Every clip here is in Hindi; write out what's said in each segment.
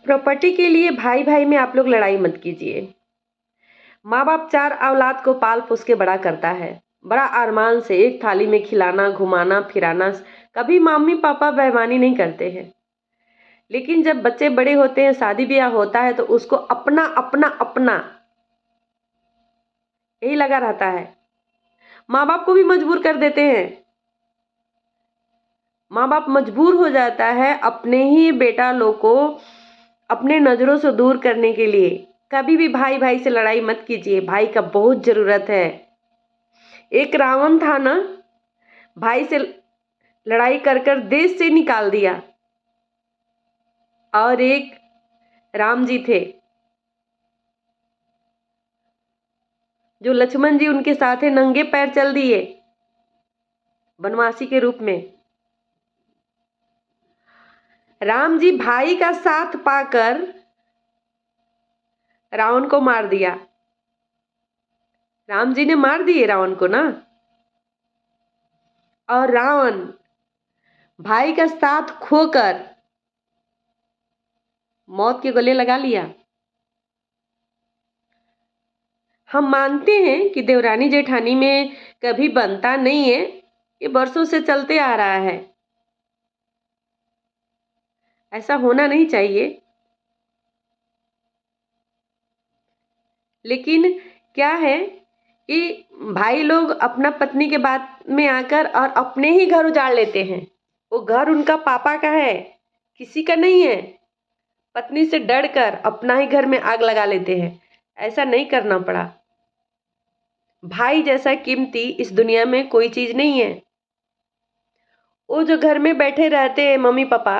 प्रॉपर्टी के लिए भाई भाई में आप लोग लड़ाई मत कीजिए। माँ बाप 4 औलाद को पाल पोस के बड़ा करता है, बड़ा अरमान से एक थाली में खिलाना, घुमाना, फिराना। कभी मम्मी पापा बेईमानी नहीं करते हैं। लेकिन जब बच्चे बड़े होते हैं, शादी ब्याह होता है, तो उसको अपना अपना अपना यही लगा रहता है। माँ बाप को भी मजबूर कर देते हैं। माँ बाप मजबूर हो जाता है अपने ही बेटा लोग को अपने नज़रों से दूर करने के लिए। कभी भी भाई भाई से लड़ाई मत कीजिए, भाई का बहुत ज़रूरत है। एक रावण था ना, भाई से लड़ाई कर कर देश से निकाल दिया। और एक राम जी थे, जो लक्ष्मण जी उनके साथ है, नंगे पैर चल दिए बनवासी के रूप में। राम जी भाई का साथ पाकर रावण को मार दिया। राम जी ने मार दिए रावण को ना। और रावण भाई का साथ खोकर मौत के गले लगा लिया। हम मानते हैं कि देवरानी जेठानी में कभी बनता नहीं है, ये बरसों से चलते आ रहा है। ऐसा होना नहीं चाहिए। लेकिन क्या है कि भाई लोग अपना पत्नी के बात में आकर और अपने ही घर उजाड़ लेते हैं। वो घर उनका पापा का है, किसी का नहीं है। पत्नी से डरकर अपना ही घर में आग लगा लेते हैं। ऐसा नहीं करना पड़ा। भाई जैसा कीमती इस दुनिया में कोई चीज नहीं है। वो जो घर में बैठे रहते हैं मम्मी पापा,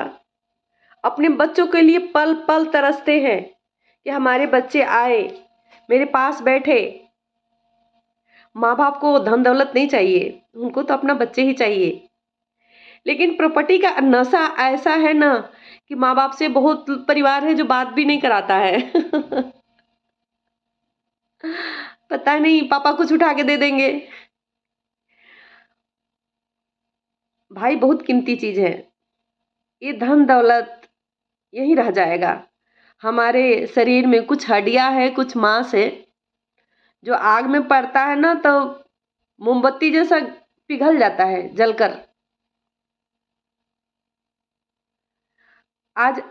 अपने बच्चों के लिए पल पल तरसते हैं कि हमारे बच्चे आए, मेरे पास बैठे। माँ बाप को धन दौलत नहीं चाहिए, उनको तो अपना बच्चे ही चाहिए। लेकिन प्रॉपर्टी का नशा ऐसा है ना कि माँ बाप से बहुत परिवार है जो बात भी नहीं कराता है। पता नहीं पापा कुछ उठा के दे देंगे। भाई बहुत कीमती चीज है। ये धन दौलत यही रह जाएगा। हमारे शरीर में कुछ हड्डियां है, कुछ मांस है, जो आग में पड़ता है ना तो मोमबत्ती जैसा पिघल जाता है जलकर। आज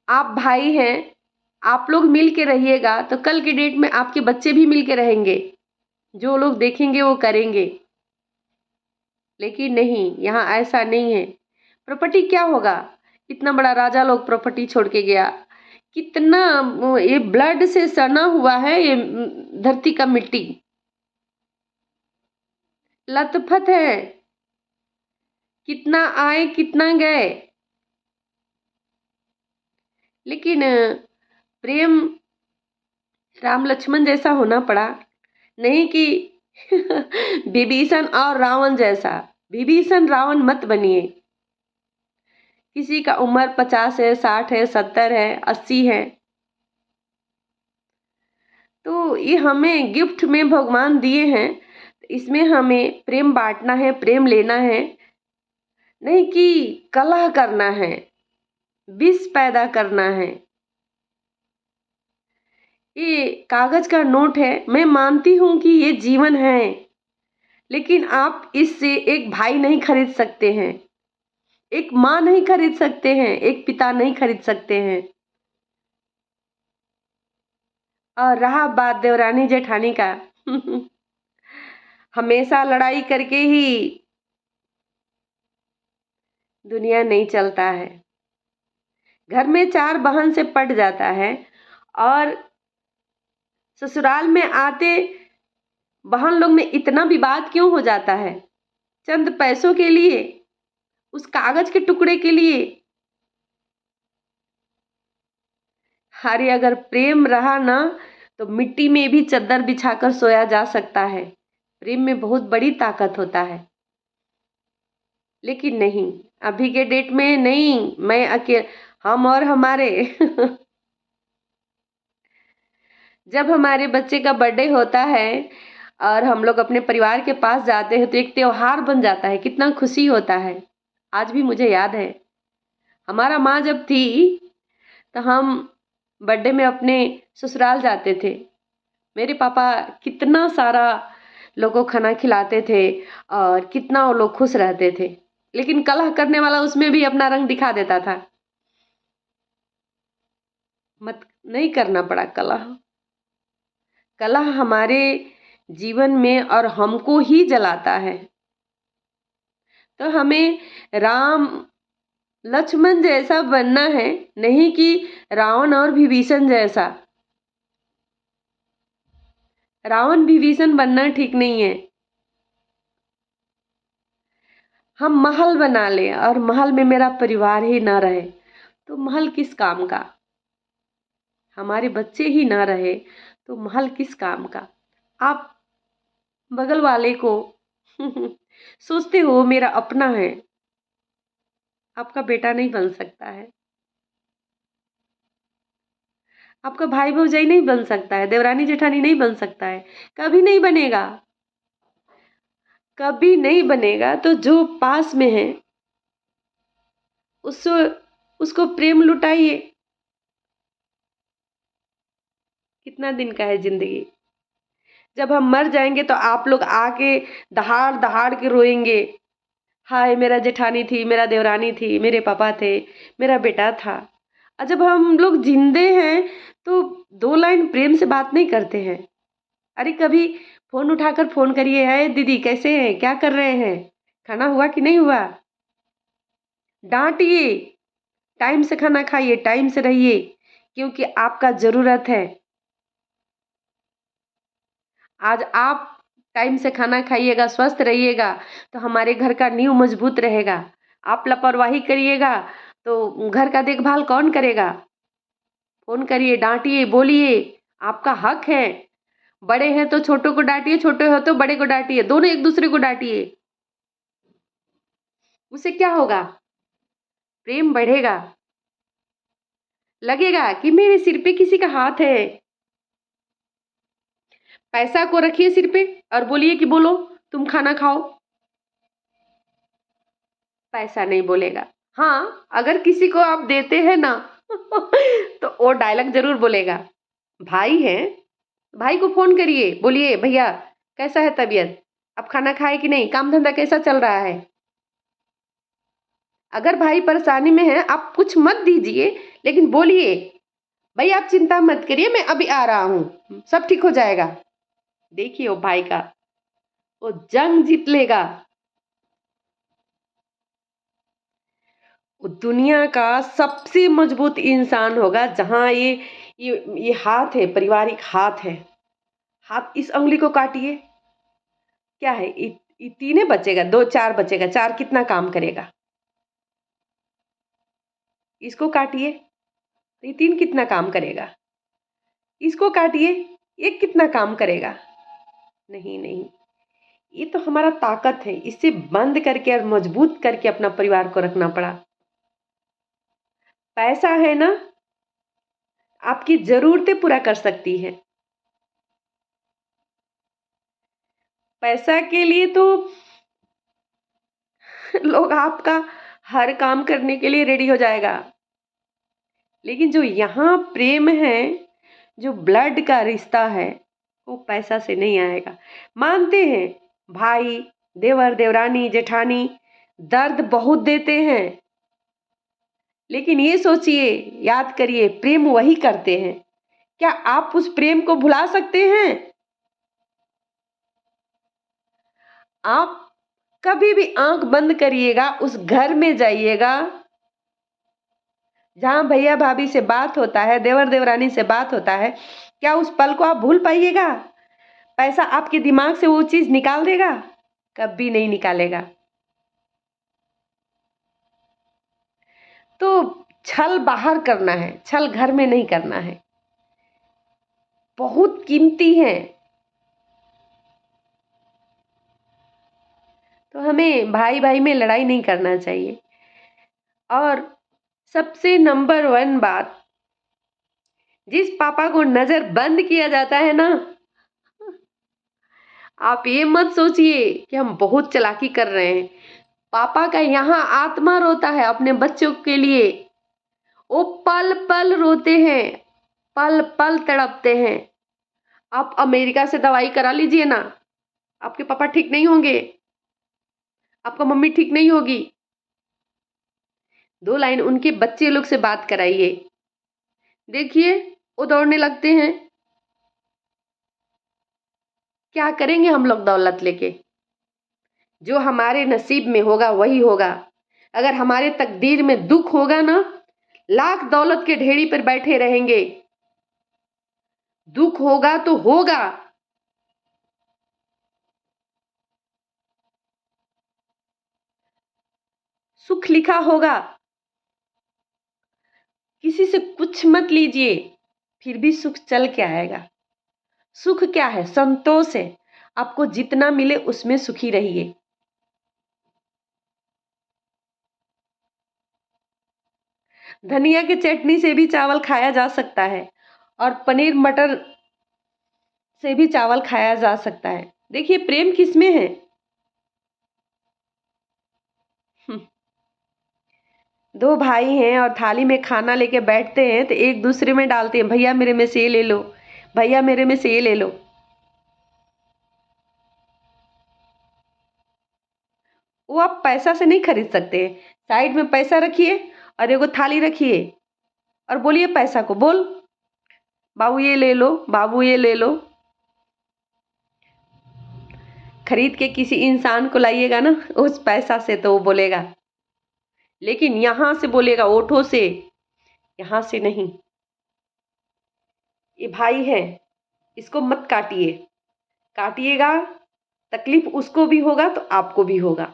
आप भाई हैं, आप लोग मिल के रहिएगा तो कल की डेट में आपके बच्चे भी मिल के रहेंगे। जो लोग देखेंगे वो करेंगे। लेकिन नहीं, यहाँ ऐसा नहीं है। प्रॉपर्टी क्या होगा? इतना बड़ा राजा लोग प्रॉपर्टी छोड़ के गया। कितना ये ब्लड से सना हुआ है ये धरती का मिट्टी। लथपथ है, कितना आए कितना गए। लेकिन प्रेम राम लक्ष्मण जैसा होना पड़ा, नहीं कि विभीषण और रावण जैसा। विभीषण रावण मत बनिए। किसी का उम्र 50 है, 60 है, 70 है, 80 है, तो ये हमें गिफ्ट में भगवान दिए हैं। इसमें हमें प्रेम बांटना है, प्रेम लेना है, नहीं कि कलह करना है, विष पैदा करना है। ये कागज का नोट है। मैं मानती हूँ कि ये जीवन है, लेकिन आप इससे एक भाई नहीं खरीद सकते हैं, एक माँ नहीं खरीद सकते हैं, एक पिता नहीं खरीद सकते हैं। और रहा बात देवरानी जेठानी का, हमेशा लड़ाई करके ही दुनिया नहीं चलता है। घर में 4 बहन से पट जाता है और ससुराल में आते बहन लोग में इतना विवाद क्यों हो जाता है? चंद पैसों के लिए, उस कागज के टुकड़े के लिए। अरे अगर प्रेम रहा ना तो मिट्टी में भी चद्दर बिछाकर सोया जा सकता है। प्रेम में बहुत बड़ी ताकत होता है। लेकिन नहीं, अभी के डेट में नहीं। मैं अकेले, हम और हमारे जब हमारे बच्चे का बर्थडे होता है और हम लोग अपने परिवार के पास जाते हैं तो एक त्योहार बन जाता है। कितना खुशी होता है। आज भी मुझे याद है, हमारा माँ जब थी तो हम बर्थडे में अपने ससुराल जाते थे। मेरे पापा कितना सारा लोगों को खाना खिलाते थे और कितना वो लोग खुश रहते थे। लेकिन कलह करने वाला उसमें भी अपना रंग दिखा देता था। मत नहीं करना पड़ा कलह। कलह हमारे जीवन में और हमको ही जलाता है। तो हमें राम लक्ष्मण जैसा बनना है, नहीं कि रावण और विभीषण जैसा। रावण विभीषण बनना ठीक नहीं है। हम महल बना लें और महल में मेरा परिवार ही ना रहे तो महल किस काम का। हमारे बच्चे ही ना रहे तो महल किस काम का। आप बगल वाले को सोचते हो मेरा अपना है, आपका बेटा नहीं बन सकता है, आपका भाई भौजाई नहीं बन सकता है, देवरानी जेठानी नहीं बन सकता है, कभी नहीं बनेगा, कभी नहीं बनेगा। तो जो पास में है उससे उसको प्रेम लुटाइए। कितना दिन का है जिंदगी। जब हम मर जाएंगे तो आप लोग आके दहाड़ दहाड़ के रोएंगे, हाय मेरा जेठानी थी, मेरा देवरानी थी, मेरे पापा थे, मेरा बेटा था। और जब हम लोग जिंदे हैं तो 2 लाइन प्रेम से बात नहीं करते हैं। अरे कभी फोन उठाकर फोन करिए, है दीदी कैसे हैं, क्या कर रहे हैं, खाना हुआ कि नहीं हुआ। डांटिए, टाइम से खाना खाइए, टाइम से रहिए, क्योंकि आपका जरूरत है। आज आप टाइम से खाना खाइएगा, स्वस्थ रहिएगा तो हमारे घर का नींव मजबूत रहेगा। आप लापरवाही करिएगा तो घर का देखभाल कौन करेगा। फोन करिए, डांटिए, बोलिए, आपका हक है। बड़े हैं तो छोटों को डांटिए, छोटे हो तो बड़े को डांटिए, दोनों एक दूसरे को डांटिए। उससे क्या होगा, प्रेम बढ़ेगा। लगेगा कि मेरे सिर पे किसी का हाथ है। पैसा को रखिए सिर पे और बोलिए कि बोलो तुम खाना खाओ, पैसा नहीं बोलेगा। हाँ, अगर किसी को आप देते हैं ना तो वो डायलॉग जरूर बोलेगा। भाई है, भाई को फोन करिए, बोलिए भैया कैसा है तबीयत, अब खाना खाए कि नहीं, काम धंधा कैसा चल रहा है। अगर भाई परेशानी में है आप कुछ मत दीजिए, लेकिन बोलिए भाई आप चिंता मत करिए, मैं अभी आ रहा हूँ, सब ठीक हो जाएगा। देखिए वो भाई का वो जंग जीत लेगा। वो दुनिया का सबसे मजबूत इंसान होगा। जहाँ ये हाथ है, पारिवारिक हाथ है। हाथ, इस उंगली को काटिए, क्या है ये तीने बचेगा, 2 4 बचेगा, 4 कितना काम करेगा। इसको काटिए तो ये 3 कितना काम करेगा। इसको काटिए, एक कितना काम करेगा। नहीं नहीं, ये तो हमारा ताकत है, इसे बंद करके और मजबूत करके अपना परिवार को रखना पड़ा। पैसा है ना, आपकी जरूरतें पूरा कर सकती है। पैसा के लिए तो लोग आपका हर काम करने के लिए रेडी हो जाएगा। लेकिन जो यहाँ प्रेम है, जो ब्लड का रिश्ता है, वो पैसा से नहीं आएगा। मानते हैं भाई, देवर देवरानी जेठानी दर्द बहुत देते हैं, लेकिन ये सोचिए, याद करिए, प्रेम वही करते हैं। क्या आप उस प्रेम को भुला सकते हैं। आप कभी भी आंख बंद करिएगा, उस घर में जाइएगा जहां भैया भाभी से बात होता है, देवर देवरानी से बात होता है। क्या उस पल को आप भूल पाइएगा। पैसा आपके दिमाग से वो चीज निकाल देगा, कभी नहीं निकालेगा। तो छल बाहर करना है, छल घर में नहीं करना है। बहुत कीमती है। तो हमें भाई भाई में लड़ाई नहीं करना चाहिए। और सबसे नंबर 1 बात, जिस पापा को नजर बंद किया जाता है ना, आप ये मत सोचिए कि हम बहुत चालाकी कर रहे हैं। पापा का यहाँ आत्मा रोता है अपने बच्चों के लिए। वो पल पल रोते हैं, पल पल तड़पते हैं। आप अमेरिका से दवाई करा लीजिए ना, आपके पापा ठीक नहीं होंगे, आपका मम्मी ठीक नहीं होगी। 2 लाइन उनके बच्चे लोग से बात कराइए, देखिए वो दौड़ने लगते हैं। क्या करेंगे हम लोग दौलत लेके? जो हमारे नसीब में होगा वही होगा। अगर हमारे तकदीर में दुख होगा ना, लाख दौलत के ढेरी पर बैठे रहेंगे, दुख होगा तो होगा। सुख लिखा होगा। किसी से कुछ मत लीजिए, फिर भी सुख चल के आएगा। सुख क्या है? संतोष है। आपको जितना मिले उसमें सुखी रहिए। धनिया की चटनी से भी चावल खाया जा सकता है और पनीर मटर से भी चावल खाया जा सकता है। देखिए प्रेम किसमें है? हम्म, 2 भाई हैं और थाली में खाना लेके बैठते हैं तो एक दूसरे में डालते हैं, भैया मेरे में से ये ले लो, भैया मेरे में से ये ले लो। वो आप पैसा से नहीं खरीद सकते। साइड में पैसा रखिए और एगो थाली रखिए और बोलिए पैसा को, बोल बाबू ये ले लो, बाबू ये ले लो। खरीद के किसी इंसान को लाइएगा ना उस पैसा से तो वो बोलेगा, लेकिन यहां से बोलेगा ओठों से, यहां से नहीं। ये भाई है, इसको मत काटिए। काटिएगा तकलीफ उसको भी होगा तो आपको भी होगा।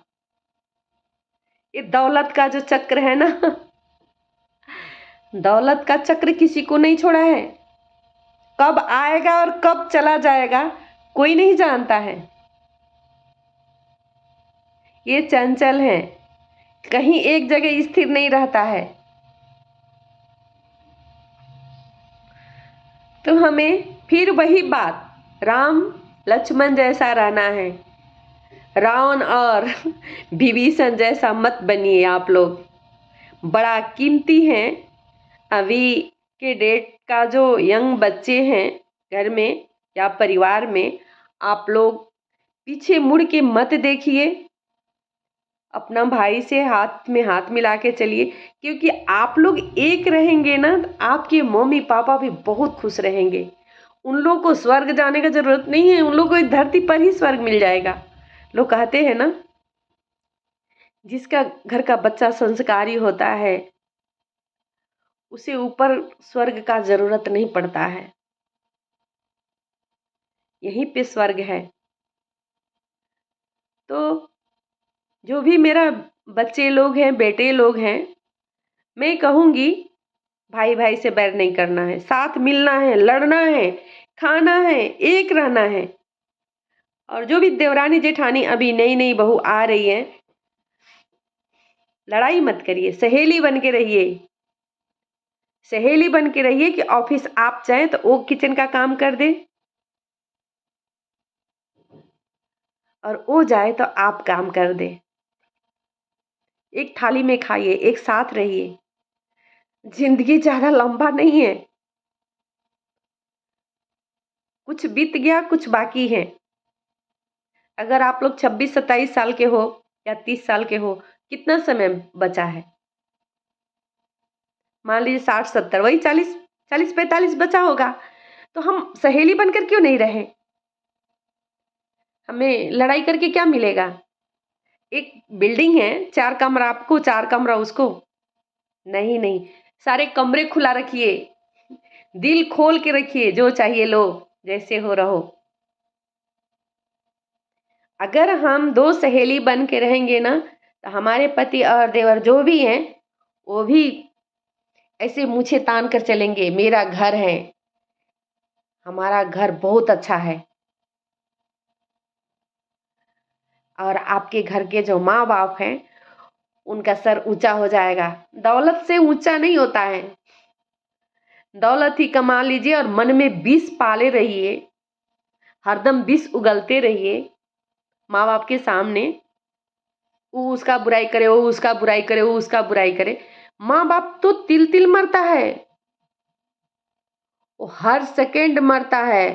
ये दौलत का जो चक्र है ना दौलत का चक्र किसी को नहीं छोड़ा है। कब आएगा और कब चला जाएगा कोई नहीं जानता है। ये चंचल है, कहीं एक जगह स्थिर नहीं रहता है। तो हमें फिर वही बात, राम लक्ष्मण जैसा रहना है। रावण और विभीषण जैसा मत बनिए आप लोग। बड़ा कीमती है। अभी के डेट का जो यंग बच्चे हैं घर में या परिवार में, आप लोग पीछे मुड़ के मत देखिए। अपना भाई से हाथ में हाथ मिला के चलिए, क्योंकि आप लोग एक रहेंगे ना तो आपके मम्मी पापा भी बहुत खुश रहेंगे। उन लोगों को स्वर्ग जाने का जरूरत नहीं है, उन लोगों को इस धरती पर ही स्वर्ग मिल जाएगा। लोग कहते हैं ना, जिसका घर का बच्चा संस्कारी होता है उसे ऊपर स्वर्ग का जरूरत नहीं पड़ता है, यहीं पे स्वर्ग है। तो जो भी मेरा बच्चे लोग हैं, बेटे लोग हैं, मैं कहूँगी भाई भाई से बैर नहीं करना है, साथ मिलना है, लड़ना है, खाना है, एक रहना है। और जो भी देवरानी जेठानी अभी नई नई बहू आ रही है, लड़ाई मत करिए, सहेली बन के रहिए। सहेली बन के रहिए कि ऑफिस आप जाए तो वो किचन का काम कर दे और वो जाए तो आप काम कर दे। एक थाली में खाइए, एक साथ रहिए। जिंदगी ज्यादा लंबा नहीं है, कुछ बीत गया कुछ बाकी है। अगर आप लोग 26-27 साल के हो या 30 साल के हो, कितना समय बचा है? मान लीजिए 60-70, वही 40-45 बचा होगा। तो हम सहेली बनकर क्यों नहीं रहे? हमें लड़ाई करके क्या मिलेगा? एक बिल्डिंग है, 4 कमरा आपको 4 कमरा उसको, नहीं नहीं, सारे कमरे खुला रखिए, दिल खोल के रखिए, जो चाहिए लो, जैसे हो रहो। अगर हम 2 सहेली बन के रहेंगे ना तो हमारे पति और देवर जो भी हैं वो भी ऐसे मुझे तान कर चलेंगे, मेरा घर है, हमारा घर बहुत अच्छा है। और आपके घर के जो माँ बाप हैं उनका सर ऊंचा हो जाएगा। दौलत से ऊंचा नहीं होता है। दौलत ही कमा लीजिए और मन में विष पाले रहिए, हरदम विष उगलते रहिए माँ बाप के सामने। वो उसका बुराई करे, वो उसका बुराई करे, वो उसका बुराई करे। माँ बाप तो तिल तिल मरता है, वो हर सेकंड मरता है।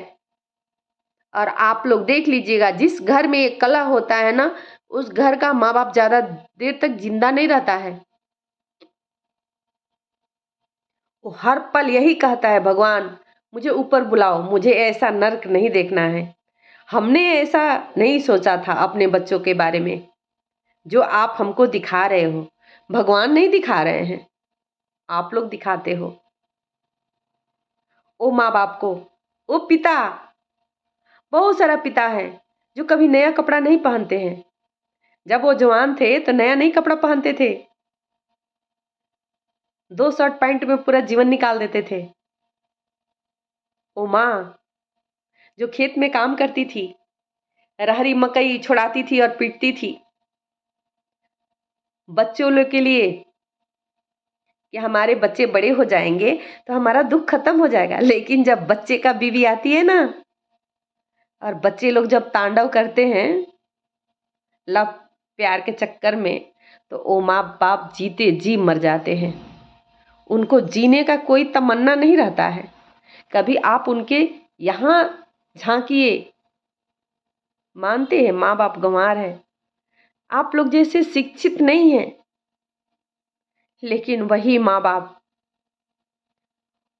और आप लोग देख लीजिएगा, जिस घर में ये कलह होता है ना, उस घर का माँ बाप ज्यादा देर तक जिंदा नहीं रहता है। वो हर पल यही कहता है, भगवान मुझे ऊपर बुलाओ, मुझे ऐसा नर्क नहीं देखना है। हमने ऐसा नहीं सोचा था अपने बच्चों के बारे में, जो आप हमको दिखा रहे हो। भगवान नहीं दिखा रहे हैं, आप लोग दिखाते हो। ओ माँ बाप को, ओ पिता, बहुत सारा पिता है जो कभी नया कपड़ा नहीं पहनते हैं। जब वो जवान थे तो नया नहीं कपड़ा पहनते थे, 2 शर्ट पैंट में पूरा जीवन निकाल देते थे। ओ माँ, जो खेत में काम करती थी, रहरी मकई छुड़ाती थी और पीटती थी बच्चों लोग के लिए, कि हमारे बच्चे बड़े हो जाएंगे तो हमारा दुख खत्म हो जाएगा। लेकिन जब बच्चे का बीवी आती है ना, और बच्चे लोग जब तांडव करते हैं लव प्यार के चक्कर में, तो ओ माँ बाप जीते जी मर जाते हैं। उनको जीने का कोई तमन्ना नहीं रहता है। कभी आप उनके यहाँ झांकिए, मानते हैं माँ बाप गंवार है। आप लोग जैसे शिक्षित नहीं है, लेकिन वही माँ बाप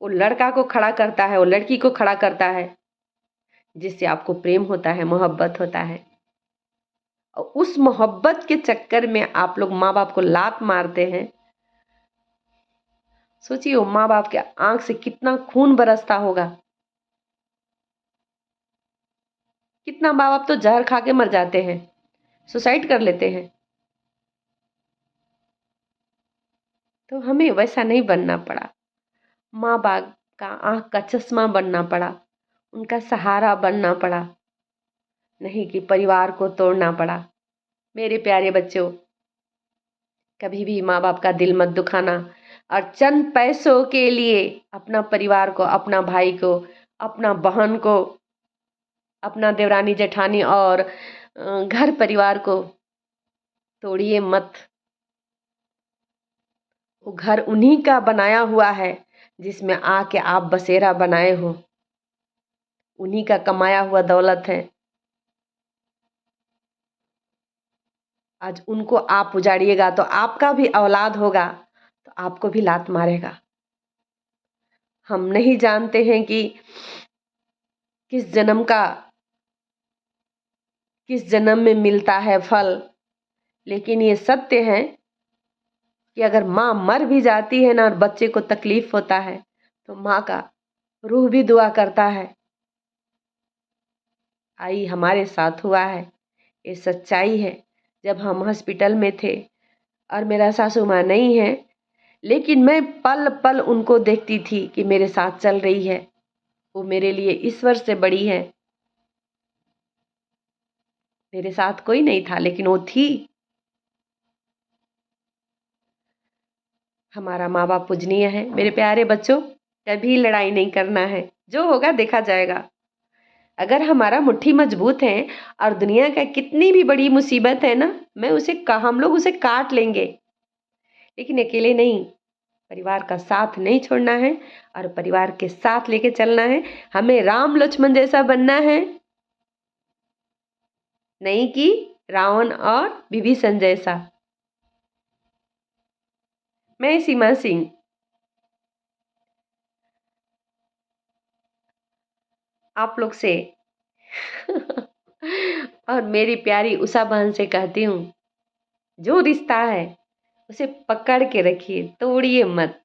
वो लड़का को खड़ा करता है, वो लड़की को खड़ा करता है, जिससे आपको प्रेम होता है, मोहब्बत होता है। और उस मोहब्बत के चक्कर में आप लोग माँ बाप को लात मारते हैं। सोचिए, वो माँ बाप के आंख से कितना खून बरसता होगा। कितना माँ बाप तो जहर खा के मर जाते हैं, सुसाइड कर लेते हैं। तो हमें वैसा नहीं बनना पड़ा, माँ बाप का आंख का चश्मा बनना पड़ा, उनका सहारा बनना पड़ा, नहीं कि परिवार को तोड़ना पड़ा। मेरे प्यारे बच्चों, कभी भी माँ बाप का दिल मत दुखाना, और चंद पैसों के लिए अपना परिवार को, अपना भाई को, अपना बहन को, अपना देवरानी जेठानी और घर परिवार को तोड़िए मत। वो घर उन्हीं का बनाया हुआ है जिसमें आके आप बसेरा बनाए हो, उन्हीं का कमाया हुआ दौलत है। आज उनको आप उजाड़िएगा तो आपका भी औलाद होगा तो आपको भी लात मारेगा। हम नहीं जानते हैं कि किस जन्म का किस जन्म में मिलता है फल, लेकिन ये सत्य है कि अगर माँ मर भी जाती है ना और बच्चे को तकलीफ होता है, तो माँ का रूह भी दुआ करता है। आई हमारे साथ हुआ है, ये सच्चाई है। जब हम हॉस्पिटल में थे और मेरा सासू माँ नहीं है, लेकिन मैं पल पल उनको देखती थी कि मेरे साथ चल रही है। वो मेरे लिए ईश्वर से बड़ी है। मेरे साथ कोई नहीं था, लेकिन वो थी। हमारा माँ बाप पूजनीय है। मेरे प्यारे बच्चों, कभी लड़ाई नहीं करना है, जो होगा देखा जाएगा। अगर हमारा मुट्ठी मजबूत है और दुनिया का कितनी भी बड़ी मुसीबत है ना, हम लोग उसे काट लेंगे, लेकिन अकेले नहीं। परिवार का साथ नहीं छोड़ना है और परिवार के साथ लेके चलना है। हमें राम लक्ष्मण जैसा बनना है, नहीं कि रावण और विभीषण जैसा। मैं सीमा सिंह आप लोग से और मेरी प्यारी उषा बहन से कहती हूँ, जो रिश्ता है उसे पकड़ के रखिए, तोड़िए मत।